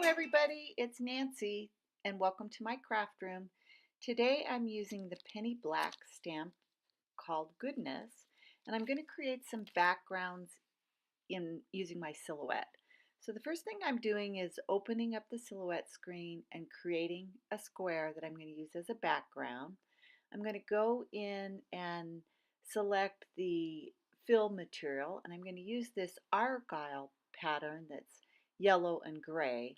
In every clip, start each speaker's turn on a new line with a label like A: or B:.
A: everybody, it's Nancy and welcome to my craft room. Today I'm using the penny black stamp called Goodness, and I'm going to create some backgrounds in using my silhouette. So the first thing I'm doing is opening up the silhouette screen and creating a square that I'm going to use as a background. I'm going to go in and select the fill material, and I'm going to use this argyle pattern that's yellow and gray,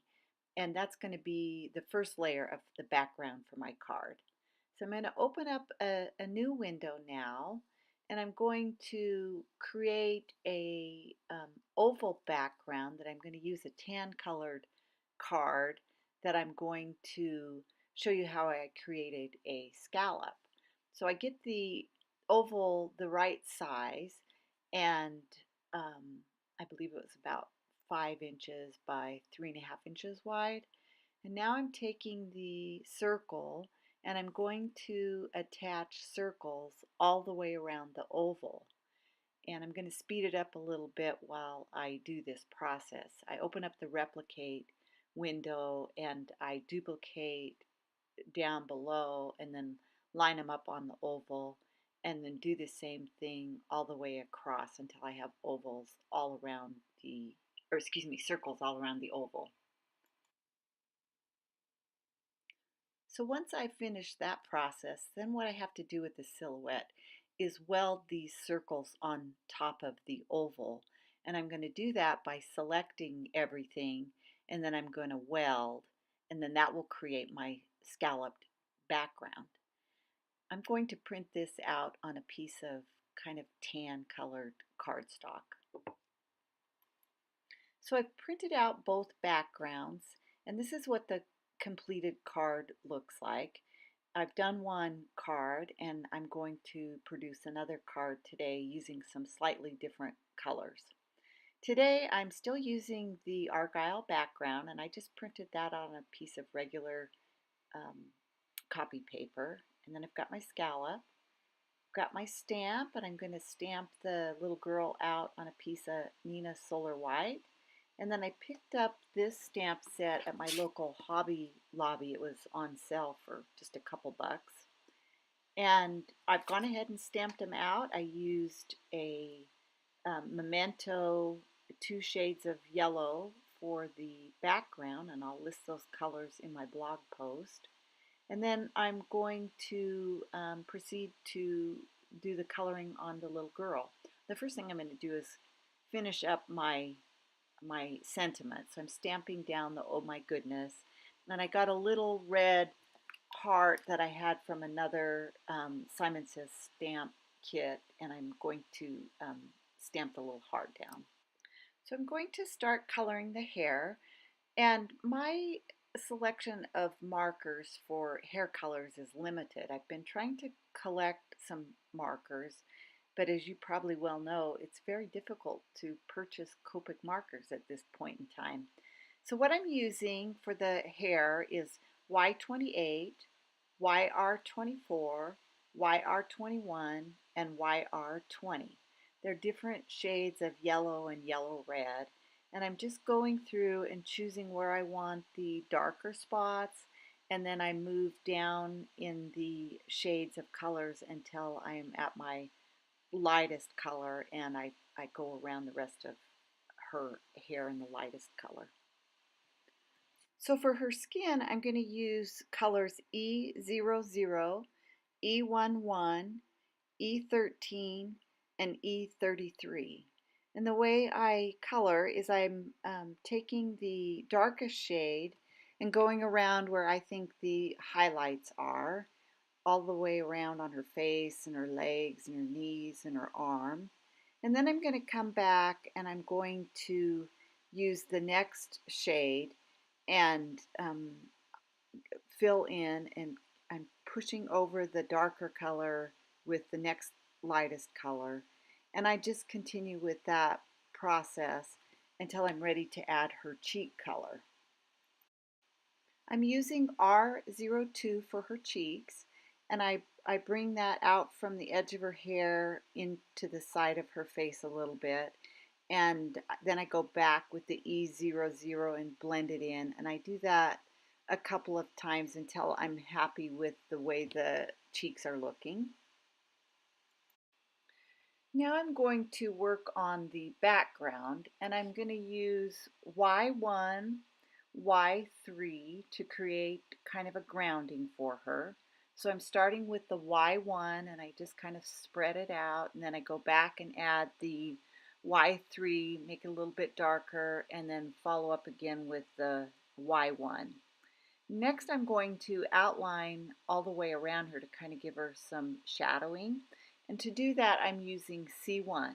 A: and that's going to be the first layer of the background for my card. So I'm going to open up a new window now, and I'm going to create a oval background that I'm going to use a tan colored card that I'm going to show you how I created a scallop. So I get the oval the right size, and I believe it was about 5 inches by 3.5 inches wide. And now I'm taking the circle and I'm going to attach circles all the way around the oval. And I'm going to speed it up a little bit while I do this process. I open up the replicate window and I duplicate down below and then line them up on the oval, and then do the same thing all the way across until I have ovals all around circles all around the oval. So once I finish that process, then what I have to do with the silhouette is weld these circles on top of the oval. And I'm going to do that by selecting everything, and then I'm going to weld, and then that will create my scalloped background. I'm going to print this out on a piece of kind of tan colored cardstock. So I've printed out both backgrounds, and this is what the completed card looks like. I've done one card, and I'm going to produce another card today using some slightly different colors. Today I'm still using the argyle background, and I just printed that on a piece of regular copy paper. And then I've got my scallop, got my stamp, and I'm going to stamp the little girl out on a piece of Nina Solar White. And then I picked up this stamp set at my local Hobby Lobby. It was on sale for just a couple bucks. And I've gone ahead and stamped them out. I used a Memento 2 shades of yellow for the background, and I'll list those colors in my blog post. And then I'm going to proceed to do the coloring on the little girl. The first thing I'm going to do is finish up my sentiments. So I'm stamping down the "Oh my goodness," and I got a little red heart that I had from another Simon Says stamp kit, and I'm going to stamp the little heart down. So I'm going to start coloring the hair, and my selection of markers for hair colors is limited. I've been trying to collect some markers, but as you probably well know, it's very difficult to purchase Copic markers at this point in time. So what I'm using for the hair is Y28, YR24, YR21, and YR20. They're different shades of yellow and yellow red, and I'm just going through and choosing where I want the darker spots, and then I move down in the shades of colors until I'm at my lightest color, and I go around the rest of her hair in the lightest color. So for her skin, I'm going to use colors E00, E11, E13, and E33. And the way I color is I'm taking the darkest shade and going around where I think the highlights are, all the way around on her face and her legs and her knees and her arm. And then I'm going to come back and I'm going to use the next shade and fill in, and I'm pushing over the darker color with the next lightest color, and I just continue with that process until I'm ready to add her cheek color. I'm using R02 for her cheeks, and I bring that out from the edge of her hair into the side of her face a little bit, and then I go back with the E00 and blend it in, and I do that a couple of times until I'm happy with the way the cheeks are looking. Now I'm going to work on the background, and I'm going to use Y1, Y3 to create kind of a grounding for her. So I'm starting with the Y1 and I just kind of spread it out, and then I go back and add the Y3, make it a little bit darker, and then follow up again with the Y1. Next, I'm going to outline all the way around her to kind of give her some shadowing. And to do that, I'm using C1.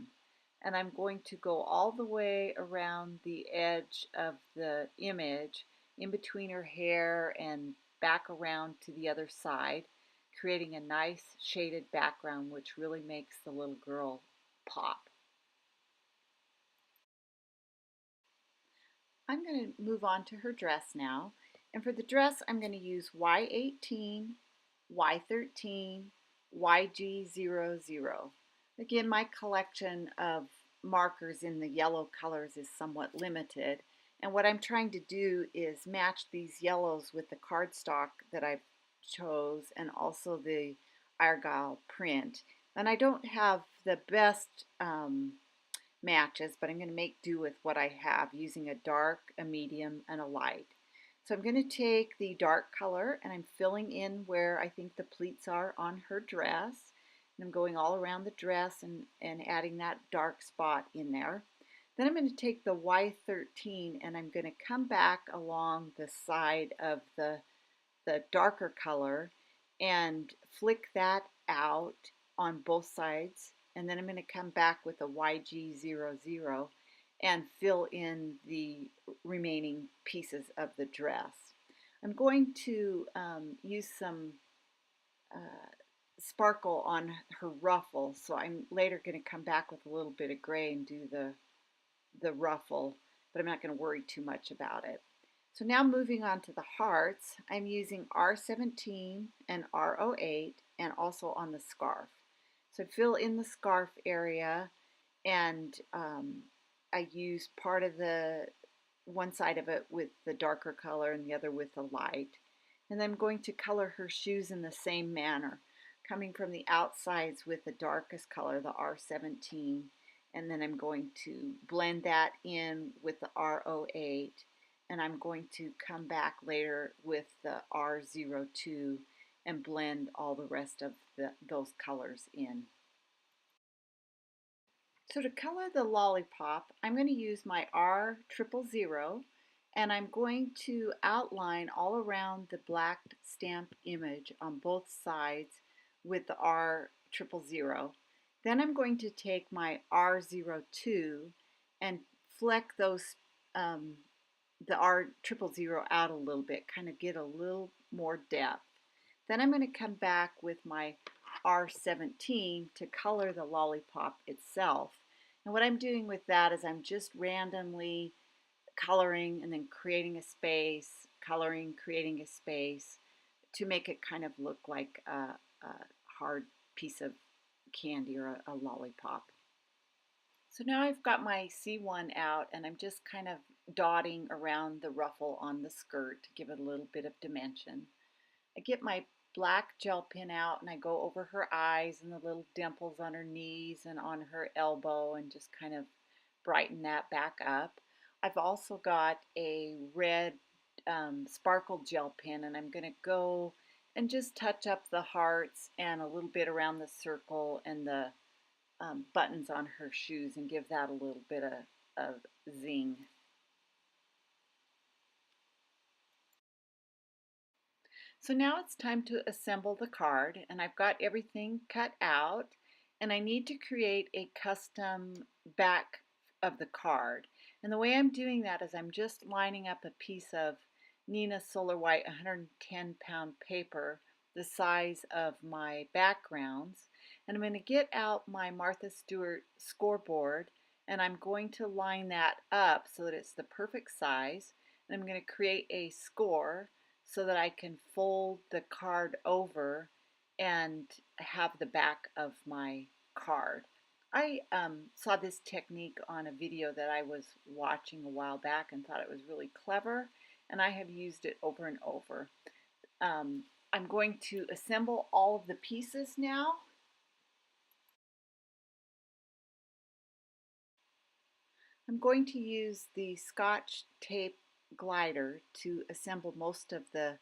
A: And I'm going to go all the way around the edge of the image, in between her hair and back around to the other side, creating a nice shaded background which really makes the little girl pop. I'm going to move on to her dress now. And for the dress, I'm going to use Y18, Y13, YG00. Again, my collection of markers in the yellow colors is somewhat limited. And what I'm trying to do is match these yellows with the cardstock that I chose and also the argyle print. And I don't have the best matches, but I'm going to make do with what I have using a dark, a medium, and a light. So I'm going to take the dark color and I'm filling in where I think the pleats are on her dress. And I'm going all around the dress and adding that dark spot in there. Then I'm going to take the Y13 and I'm going to come back along the side of the darker color and flick that out on both sides, and then I'm going to come back with a YG00 and fill in the remaining pieces of the dress. I'm going to use some sparkle on her ruffle, so I'm later going to come back with a little bit of gray and do the ruffle, but I'm not going to worry too much about it. So now moving on to the hearts, I'm using R17 and R08 and also on the scarf. So fill in the scarf area, and I use part of the one side of it with the darker color and the other with the light. And then I'm going to color her shoes in the same manner, coming from the outsides with the darkest color, the R17, and then I'm going to blend that in with the R08, and I'm going to come back later with the R02 and blend all the rest of those colors in. So to color the lollipop, I'm going to use my R000, and I'm going to outline all around the black stamp image on both sides with the R000. Then I'm going to take my R02 and fleck those the R000 out a little bit, kind of get a little more depth. Then I'm going to come back with my R17 to color the lollipop itself. And what I'm doing with that is I'm just randomly coloring and then creating a space, coloring, creating a space to make it kind of look like a hard piece of candy or a lollipop. So now I've got my C1 out and I'm just kind of dotting around the ruffle on the skirt to give it a little bit of dimension. I get my black gel pen out and I go over her eyes and the little dimples on her knees and on her elbow and just kind of brighten that back up. I've also got a red sparkle gel pen and I'm going to go and just touch up the hearts and a little bit around the circle and the buttons on her shoes and give that a little bit of zing. So now it's time to assemble the card, and I've got everything cut out, and I need to create a custom back of the card. And the way I'm doing that is I'm just lining up a piece of Nina Solar White 110-pound paper the size of my backgrounds, and I'm going to get out my Martha Stewart scoreboard and I'm going to line that up so that it's the perfect size, and I'm going to create a score so that I can fold the card over and have the back of my card. I saw this technique on a video that I was watching a while back and thought it was really clever, and I have used it over and over. I'm going to assemble all of the pieces now. I'm going to use the Scotch tape glider to assemble most of the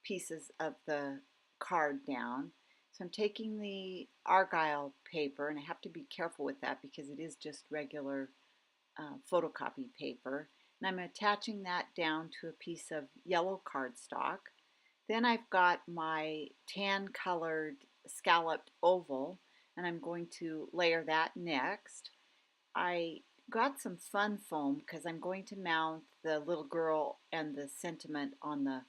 A: pieces of the card down. So I'm taking the argyle paper, and I have to be careful with that because it is just regular photocopy paper. And I'm attaching that down to a piece of yellow cardstock. Then I've got my tan colored scalloped oval, and I'm going to layer that next. I got some fun foam because I'm going to mount the little girl and the sentiment on the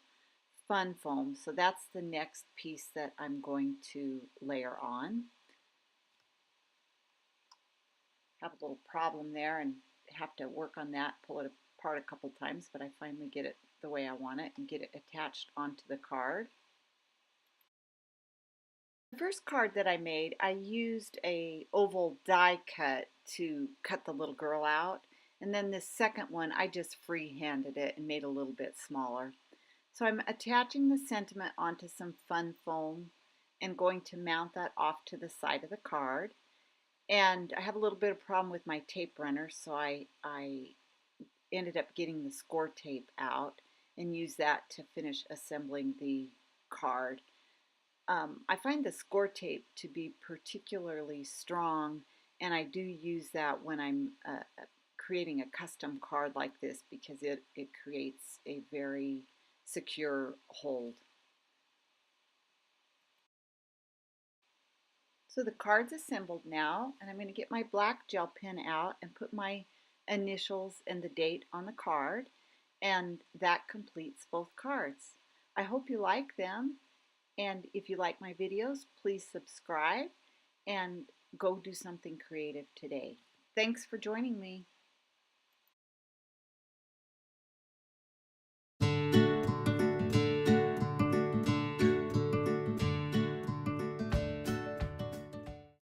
A: fun foam. So that's the next piece that I'm going to layer on. Have a little problem there and have to work on that, pull it apart a couple times, but I finally get it the way I want it and get it attached onto the card. The first card that I made, I used a oval die cut to cut the little girl out. And then this second one, I just free-handed it and made a little bit smaller. So I'm attaching the sentiment onto some fun foam and going to mount that off to the side of the card. And I have a little bit of problem with my tape runner, so I ended up getting the score tape out and use that to finish assembling the card. I find the score tape to be particularly strong, and I do use that when I'm creating a custom card like this because it creates a very secure hold. So the card's assembled now, and I'm going to get my black gel pen out and put my initials and the date on the card, and that completes both cards. I hope you like them, and if you like my videos, please subscribe and go do something creative today. Thanks for joining me.